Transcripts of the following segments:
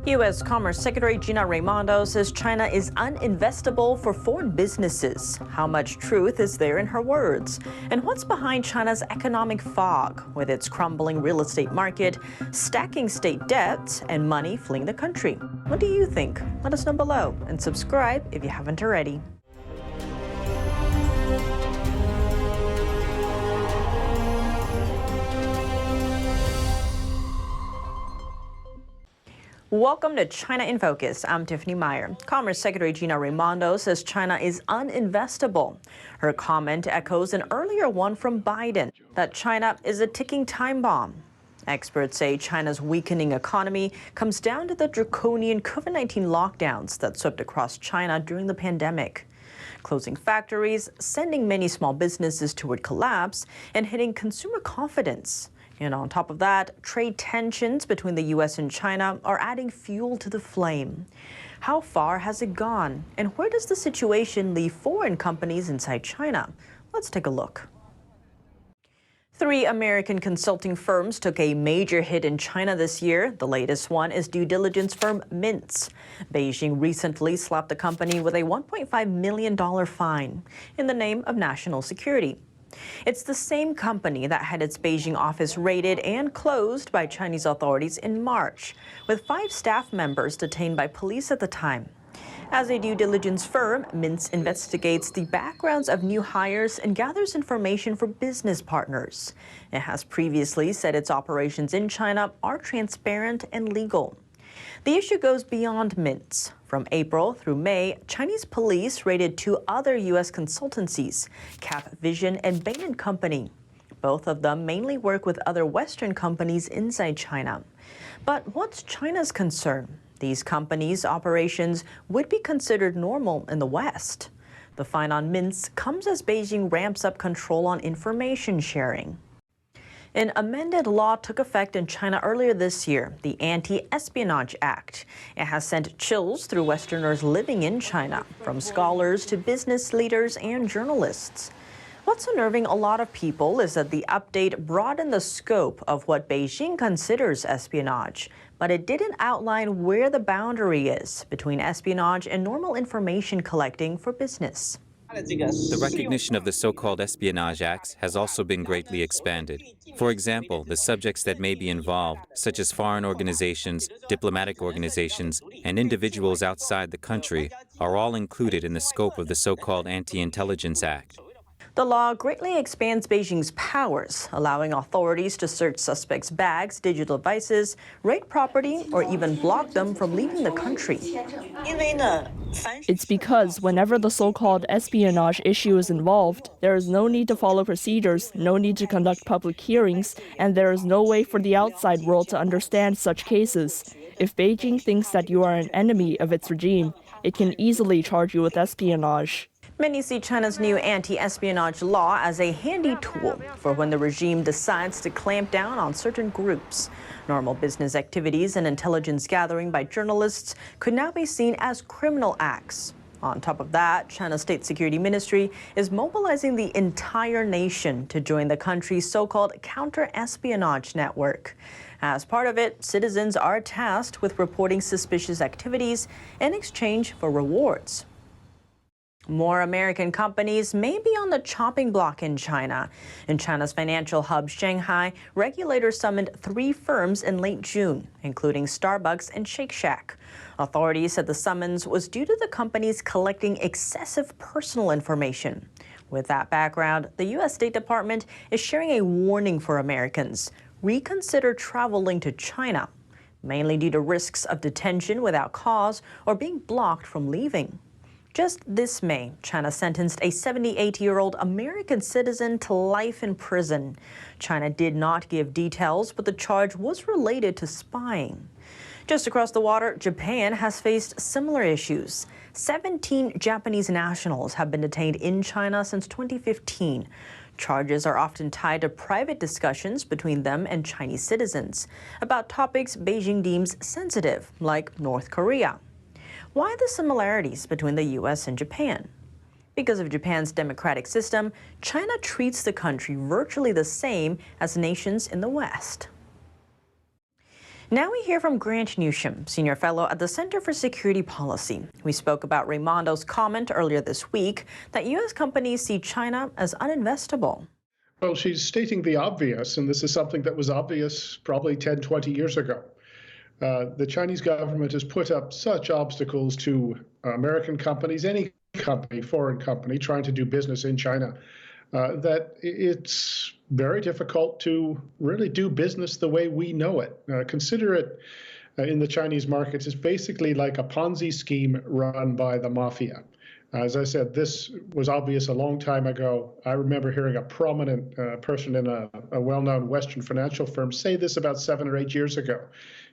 U.S. Commerce Secretary Gina Raimondo says China is uninvestable for foreign businesses. How much truth is there in her words? And what's behind China's economic fog, with its crumbling real estate market, stacking state debts, and money fleeing the country? What do you think? Let us know below and subscribe if you haven't already. Welcome to China in Focus. I'm Tiffany Meyer. Commerce Secretary Gina Raimondo says China is uninvestable. Her comment echoes an earlier one from Biden, that China is a ticking time bomb. Experts say China's weakening economy comes down to the draconian COVID-19 lockdowns that swept across China during the pandemic, closing factories, sending many small businesses toward collapse, and hitting consumer confidence. And on top of that, trade tensions between the U.S. and China are adding fuel to the flame. How far has it gone? And where does the situation leave foreign companies inside China? Let's take a look. 3 American consulting firms took a major hit in China this year. The latest one is due diligence firm Mintz. Beijing recently slapped the company with a $1.5 million fine in the name of national security. It's the same company that had its Beijing office raided and closed by Chinese authorities in March, with 5 staff members detained by police at the time. As a due diligence firm, Mintz investigates the backgrounds of new hires and gathers information for business partners. It has previously said its operations in China are transparent and legal. The issue goes beyond Mintz. From April through May, Chinese police raided 2 other U.S. consultancies, Cap Vision and Bain & Company. Both of them mainly work with other Western companies inside China. But what's China's concern? These companies' operations would be considered normal in the West. The fine on Mintz comes as Beijing ramps up control on information sharing. An amended law took effect in China earlier this year, the Anti-Espionage Act. It has sent chills through Westerners living in China, from scholars to business leaders and journalists. What's unnerving a lot of people is that the update broadened the scope of what Beijing considers espionage, but it didn't outline where the boundary is between espionage and normal information collecting for business. The recognition of the so-called Espionage Acts has also been greatly expanded. For example, the subjects that may be involved, such as foreign organizations, diplomatic organizations, and individuals outside the country, are all included in the scope of the so-called Anti-Intelligence Act. The law greatly expands Beijing's powers, allowing authorities to search suspects' bags, digital devices, raid property, or even block them from leaving the country. It's because whenever the so-called espionage issue is involved, there is no need to follow procedures, no need to conduct public hearings, and there is no way for the outside world to understand such cases. If Beijing thinks that you are an enemy of its regime, it can easily charge you with espionage. Many see China's new anti-espionage law as a handy tool for when the regime decides to clamp down on certain groups. Normal business activities and intelligence gathering by journalists could now be seen as criminal acts. On top of that, China's State Security Ministry is mobilizing the entire nation to join the country's so-called counter-espionage network. As part of it, citizens are tasked with reporting suspicious activities in exchange for rewards. More American companies may be on the chopping block in China. In China's financial hub, Shanghai, regulators summoned 3 firms in late June, including Starbucks and Shake Shack. Authorities said the summons was due to the companies collecting excessive personal information. With that background, the U.S. State Department is sharing a warning for Americans: reconsider traveling to China, mainly due to risks of detention without cause or being blocked from leaving. Just this May, China sentenced a 78-year-old American citizen to life in prison. China did not give details, but the charge was related to spying. Just across the water, Japan has faced similar issues. 17 Japanese nationals have been detained in China since 2015. Charges are often tied to private discussions between them and Chinese citizens about topics Beijing deems sensitive, like North Korea. Why the similarities between the U.S. and Japan? Because of Japan's democratic system, China treats the country virtually the same as nations in the West. Now we hear from Grant Newsham, Senior Fellow at the Center for Security Policy. We spoke about Raimondo's comment earlier this week that U.S. companies see China as uninvestable. Well, she's stating the obvious, and this is something that was obvious probably 10, 20 years ago. The Chinese government has put up such obstacles to American companies, any company, foreign company, trying to do business in China, that it's very difficult to really do business the way we know it. Consider it in the Chinese markets is basically like a Ponzi scheme run by the mafia. As I said, this was obvious a long time ago. I remember hearing a prominent person in a well-known Western financial firm say this about 7 or 8 years ago.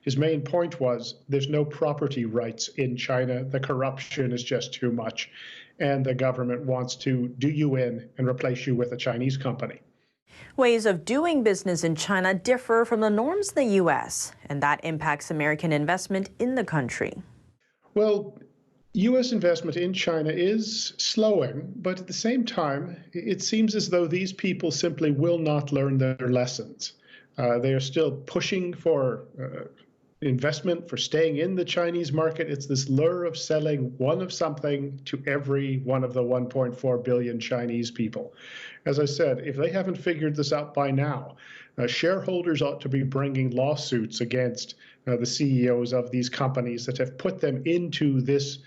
His main point was there's no property rights in China. The corruption is just too much. And the government wants to do you in and replace you with a Chinese company. Ways of doing business in China differ from the norms in the U.S., and that impacts American investment in the country. Well, U.S. investment in China is slowing, but at the same time, it seems as though these people simply will not learn their lessons. They are still pushing for investment, for staying in the Chinese market. It's this lure of selling one of something to every one of the 1.4 billion Chinese people. As I said, if they haven't figured this out by now, shareholders ought to be bringing lawsuits against the CEOs of these companies that have put them into this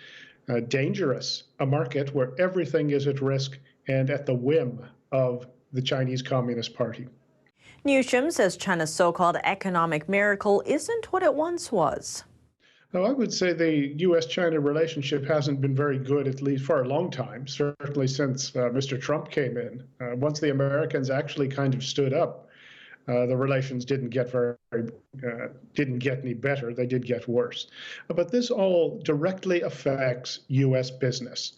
dangerous market where everything is at risk and at the whim of the Chinese Communist Party. Newsham says China's so-called economic miracle isn't what it once was. Now, I would say the U.S.-China relationship hasn't been very good, at least for a long time, certainly since Mr. Trump came in. Once the Americans actually kind of stood up, the relations didn't get any better. They did get worse. But this all directly affects U.S. business.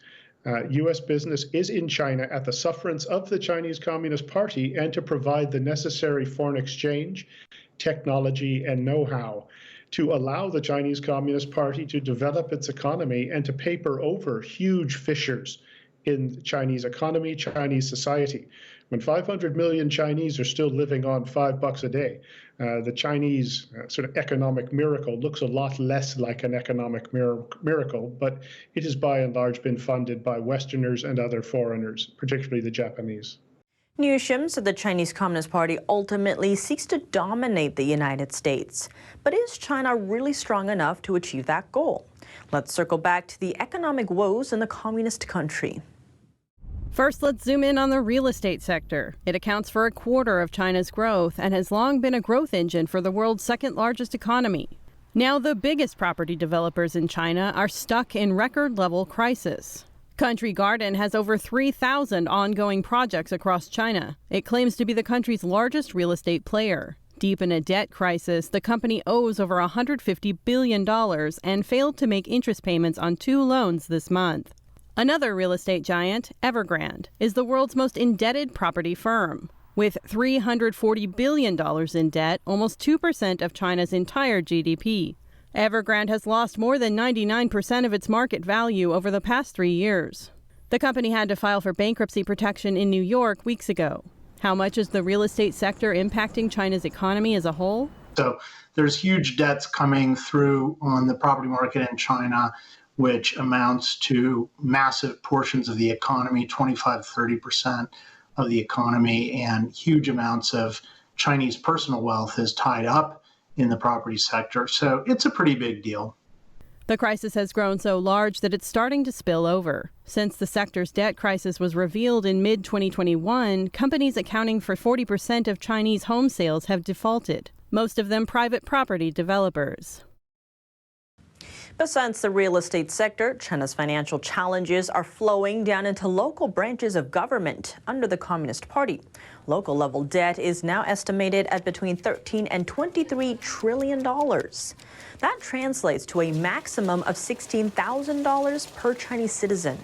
U.S. business is in China at the sufferance of the Chinese Communist Party and to provide the necessary foreign exchange, technology, and know-how to allow the Chinese Communist Party to develop its economy and to paper over huge fissures in the Chinese economy, Chinese society. When 500 million Chinese are still living on $5 a day, the Chinese sort of economic miracle looks a lot less like an economic miracle, but it has by and large been funded by Westerners and other foreigners, particularly the Japanese. Newsham said the Chinese Communist Party ultimately seeks to dominate the United States. But is China really strong enough to achieve that goal? Let's circle back to the economic woes in the communist country. First, let's zoom in on the real estate sector. It accounts for 1/4 of China's growth and has long been a growth engine for the world's second largest economy. Now, the biggest property developers in China are stuck in record-level crisis. Country Garden has over 3,000 ongoing projects across China. It claims to be the country's largest real estate player. Deep in a debt crisis, the company owes over $150 billion and failed to make interest payments on 2 loans this month. Another real estate giant, Evergrande, is the world's most indebted property firm. With $340 billion in debt, almost 2% of China's entire GDP. Evergrande has lost more than 99% of its market value over the past 3 years. The company had to file for bankruptcy protection in New York weeks ago. How much is the real estate sector impacting China's economy as a whole? So there's huge debts coming through on the property market in China, which amounts to massive portions of the economy, 25-30% of the economy, and huge amounts of Chinese personal wealth is tied up in the property sector. So it's a pretty big deal. The crisis has grown so large that it's starting to spill over. Since the sector's debt crisis was revealed in mid-2021, companies accounting for 40% of Chinese home sales have defaulted, most of them private property developers. Besides the real estate sector, China's financial challenges are flowing down into local branches of government under the Communist Party. Local level debt is now estimated at between $13 and $23 trillion. That translates to a maximum of $16,000 per Chinese citizen.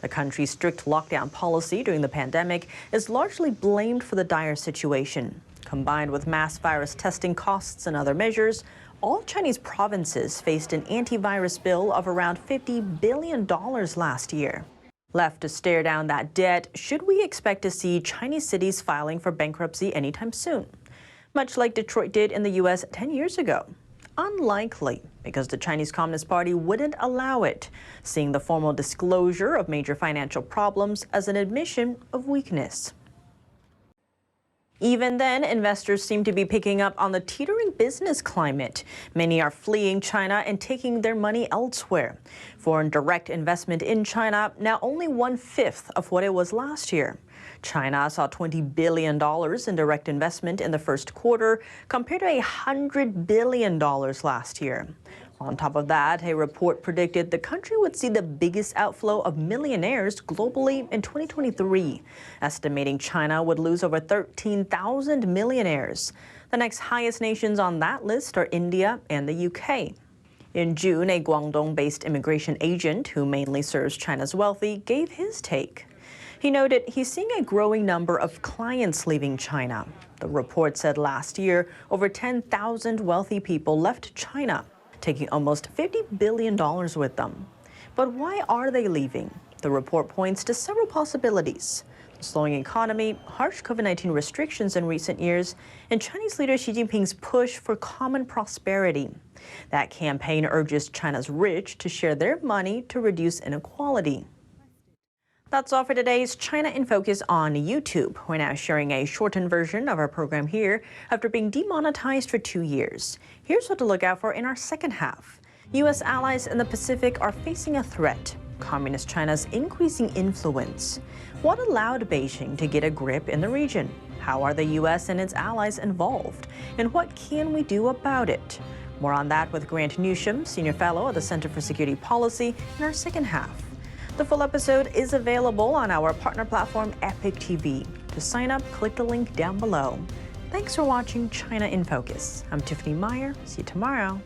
The country's strict lockdown policy during the pandemic is largely blamed for the dire situation. Combined with mass virus testing costs and other measures, all Chinese provinces faced an antivirus bill of around $50 billion last year. Left to stare down that debt, should we expect to see Chinese cities filing for bankruptcy anytime soon? Much like Detroit did in the U.S. 10 years ago. unlikely because the Chinese Communist Party wouldn't allow it, seeing the formal disclosure of major financial problems as an admission of weakness. Even then, investors seem to be picking up on the teetering business climate. Many are fleeing China and taking their money elsewhere. Foreign direct investment in China now only 1/5 of what it was last year. China saw $20 billion in direct investment in the first quarter, compared to $100 billion last year. On top of that, a report predicted the country would see the biggest outflow of millionaires globally in 2023, estimating China would lose over 13,000 millionaires. The next highest nations on that list are India and the UK. In June, a Guangdong-based immigration agent who mainly serves China's wealthy gave his take. He noted he's seeing a growing number of clients leaving China. The report said last year, over 10,000 wealthy people left China, taking almost $50 billion with them. But why are they leaving? The report points to several possibilities: the slowing economy, harsh COVID-19 restrictions in recent years, and Chinese leader Xi Jinping's push for common prosperity. That campaign urges China's rich to share their money to reduce inequality. That's all for today's China in Focus on YouTube. We're now sharing a shortened version of our program here after being demonetized for 2 years. Here's what to look out for in our second half. U.S. allies in the Pacific are facing a threat: Communist China's increasing influence. What allowed Beijing to get a grip in the region? How are the U.S. and its allies involved? And what can we do about it? More on that with Grant Newsham, Senior Fellow at the Center for Security Policy, in our second half. The full episode is available on our partner platform, Epic TV. To sign up, click the link down below. Thanks for watching China in Focus. I'm Tiffany Meyer. See you tomorrow.